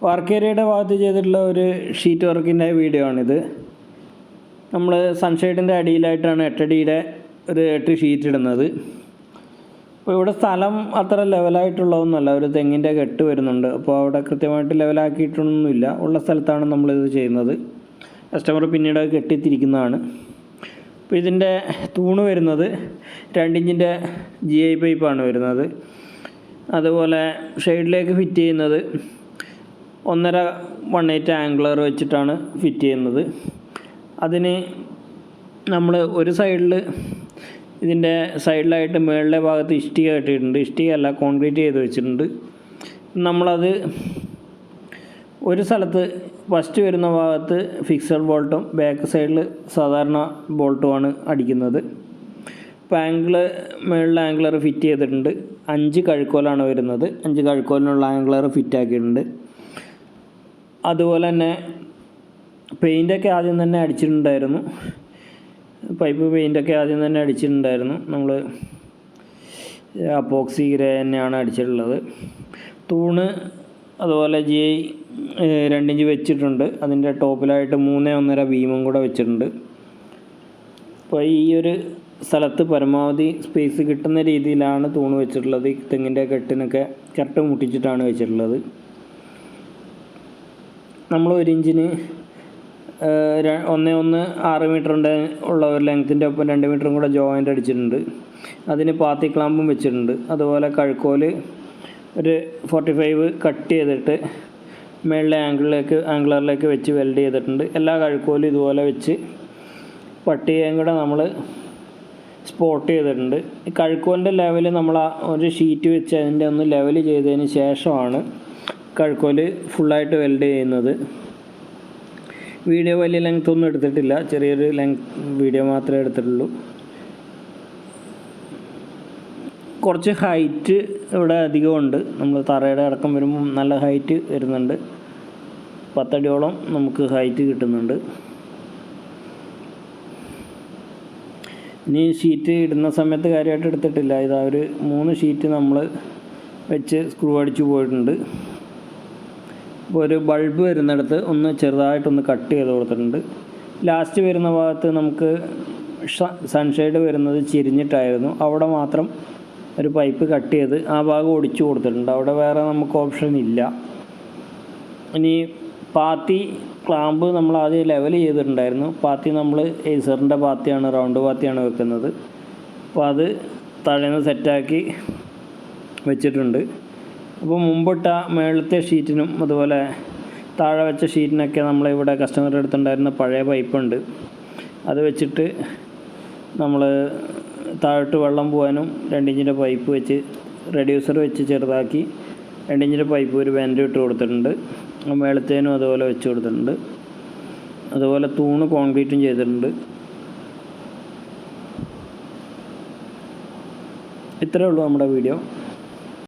Work ഏരിയയുടെ ഭാഗത്ത് ചെയ്തിട്ടുള്ള ഒരു ഷീറ്റ് വർക്കിൻ്റെ വീഡിയോ ആണിത്. നമ്മൾ സൺഷെയ്ഡിൻ്റെ അടിയിലായിട്ടാണ് 8 അടിയുടെ ഒരു 8 ഷീറ്റ് ഇടുന്നത്. അപ്പോൾ ഇവിടെ സ്ഥലം അത്ര ലെവലായിട്ടുള്ളതൊന്നുമല്ല, ഒരു തെങ്ങിൻ്റെ കെട്ട് വരുന്നുണ്ട്. അപ്പോൾ അവിടെ കൃത്യമായിട്ട് ലെവലാക്കിയിട്ടൊന്നുമില്ല. ഉള്ള സ്ഥലത്താണ് നമ്മളിത് ചെയ്യുന്നത്. കസ്റ്റമർ പിന്നീട് കെട്ടിത്തിരിക്കുന്നതാണ്. അപ്പോൾ ഇതിൻ്റെ തൂണ് വരുന്നത് 2 ഇഞ്ചിൻ്റെ GI പൈപ്പാണ് വരുന്നത്. അതുപോലെ ഷെയ്ഡിലേക്ക് ഫിറ്റ് ചെയ്യുന്നത് 1.5 1/8 ആംഗുലർ വെച്ചിട്ടാണ് ഫിറ്റ് ചെയ്യുന്നത്. അതിന് നമ്മൾ ഒരു സൈഡിൽ ഇതിൻ്റെ സൈഡിലായിട്ട് മുകളിലെ ഭാഗത്ത് ഇഷ്ടിക കെട്ടിയിട്ടുണ്ട്. ഇഷ്ടികയല്ല, കോൺക്രീറ്റ് ചെയ്ത് വെച്ചിട്ടുണ്ട്. നമ്മളത് ഒരു സ്ഥലത്ത് ഫസ്റ്റ് വരുന്ന ഭാഗത്ത് ഫിക്സഡ് ബോൾട്ടും ബാക്ക് സൈഡിൽ സാധാരണ ബോൾട്ടുമാണ് അടിക്കുന്നത്. ഇപ്പോൾ മുകളിൽ ആംഗുലർ ഫിറ്റ് ചെയ്തിട്ടുണ്ട്. 5 കഴുക്കോലാണ് വരുന്നത്. 5 കഴുക്കോലിനുള്ള ആംഗുലർ ഫിറ്റ് ആക്കിയിട്ടുണ്ട്. അതുപോലെ തന്നെ പെയിൻ്റൊക്കെ ആദ്യം തന്നെ അടിച്ചിട്ടുണ്ടായിരുന്നു. പൈപ്പ് പെയിൻ്റൊക്കെ ആദ്യം തന്നെ അടിച്ചിട്ടുണ്ടായിരുന്നു. നമ്മൾ അപ്പോക്സി ഗ്രേ തന്നെയാണ് അടിച്ചിട്ടുള്ളത്. തൂണ് അതുപോലെ GI 2 ഇഞ്ച് വെച്ചിട്ടുണ്ട്. അതിൻ്റെ ടോപ്പിലായിട്ട് 3.5 ബീമും കൂടെ വെച്ചിട്ടുണ്ട്. അപ്പോൾ ഈ ഒരു സ്ഥലത്ത് പരമാവധി സ്പേസ് കിട്ടുന്ന രീതിയിലാണ് തൂണ് വെച്ചിട്ടുള്ളത്. ഈ തെങ്ങിൻ്റെ കെട്ടിനൊക്കെ കറക്റ്റ് മുട്ടിച്ചിട്ടാണ് വെച്ചിട്ടുള്ളത്. നമ്മൾ 1 ഇഞ്ചിന് 1.6 മീറ്ററിൻ്റെ ഉള്ള ഒരു ലെങ്ത്തിൻ്റെ ഒപ്പം 2 മീറ്ററും കൂടെ ജോയിൻ്റ് അടിച്ചിട്ടുണ്ട്. അതിന് പാത്തി ക്ലാമ്പും വെച്ചിട്ടുണ്ട്. അതുപോലെ കഴുക്കോല് ഒരു 45 കട്ട് ചെയ്തിട്ട് മുകളിലെ ആംഗുലറിലേക്ക് വെച്ച് വെൽഡ് ചെയ്തിട്ടുണ്ട്. എല്ലാ കഴുക്കോലും ഇതുപോലെ വെച്ച് പട്ടികയും കൂടെ നമ്മൾ സ്പോട്ട് ചെയ്തിട്ടുണ്ട്. ഈ കഴുക്കോലിൻ്റെ ലെവൽ നമ്മൾ ഒരു ഷീറ്റ് വെച്ച് അതിൻ്റെ ഒന്ന് ലെവൽ ചെയ്തതിന് ശേഷമാണ് കഴുക്കോല് ഫുള്ളായിട്ട് വെൽഡ് ചെയ്യുന്നത്. വീഡിയോ വലിയ ലെങ്ത് ഒന്നും എടുത്തിട്ടില്ല, ചെറിയൊരു വീഡിയോ മാത്രമേ എടുത്തിട്ടുള്ളൂ. കുറച്ച് ഹൈറ്റ് ഇവിടെ അധികമുണ്ട്. നമ്മൾ തറയുടെ അടക്കം വരുമ്പോൾ നല്ല ഹൈറ്റ് വരുന്നുണ്ട്. 10 അടിയോളം നമുക്ക് ഹൈറ്റ് കിട്ടുന്നുണ്ട്. ഇനി ഷീറ്റ് ഇടുന്ന സമയത്ത് കാര്യമായിട്ട് എടുത്തിട്ടില്ല. ഇതാ ഒരു 3 ഷീറ്റ് നമ്മൾ വെച്ച് സ്ക്രൂ അടിച്ച് പോയിട്ടുണ്ട്. ഇപ്പോൾ ഒരു ബൾബ് വരുന്നിടത്ത് ഒന്ന് ചെറുതായിട്ടൊന്ന് കട്ട് ചെയ്ത് കൊടുത്തിട്ടുണ്ട്. ലാസ്റ്റ് വരുന്ന ഭാഗത്ത് നമുക്ക് സൺഷെയ്ഡ് വരുന്നത് ചിരിഞ്ഞിട്ടായിരുന്നു. അവിടെ മാത്രം ഒരു പൈപ്പ് കട്ട് ചെയ്ത് ആ ഭാഗം ഒടിച്ചു കൊടുത്തിട്ടുണ്ട്. അവിടെ വേറെ നമുക്ക് ഓപ്ഷൻ ഇല്ല. ഇനി പാത്തി ക്ലാമ്പ് നമ്മൾ ആദ്യം ലെവൽ ചെയ്തിട്ടുണ്ടായിരുന്നു. പാത്തി നമ്മൾ ഏസറിൻ്റെ പാത്തിയാണ്, റൗണ്ട് പാത്തിയാണ് വെക്കുന്നത്. അപ്പോൾ അത് തലേന്ന് സെറ്റാക്കി വെച്ചിട്ടുണ്ട്. അപ്പോൾ മുമ്പിട്ട മേളത്തെ ഷീറ്റിനും അതുപോലെ താഴെ വെച്ച ഷീറ്റിനൊക്കെ നമ്മളിവിടെ കസ്റ്റമറുടെ അടുത്തുണ്ടായിരുന്ന പഴയ പൈപ്പുണ്ട്. അത് വെച്ചിട്ട് നമ്മൾ താഴോട്ട് വെള്ളം പോകാനും 2 ഇഞ്ചിൻ്റെ പൈപ്പ് വെച്ച് റെഡ്യൂസർ വെച്ച് ചെറുതാക്കി 2 ഇഞ്ചിൻ്റെ പൈപ്പ് ഒരു വെൻ്റ് ഇട്ട് കൊടുത്തിട്ടുണ്ട്. മേളത്തേനും അതുപോലെ വെച്ച് കൊടുത്തിട്ടുണ്ട്. അതുപോലെ തൂണ് കോൺക്രീറ്റും ചെയ്തിട്ടുണ്ട്. ഇത്രയേ ഉള്ളൂ നമ്മുടെ വീഡിയോ.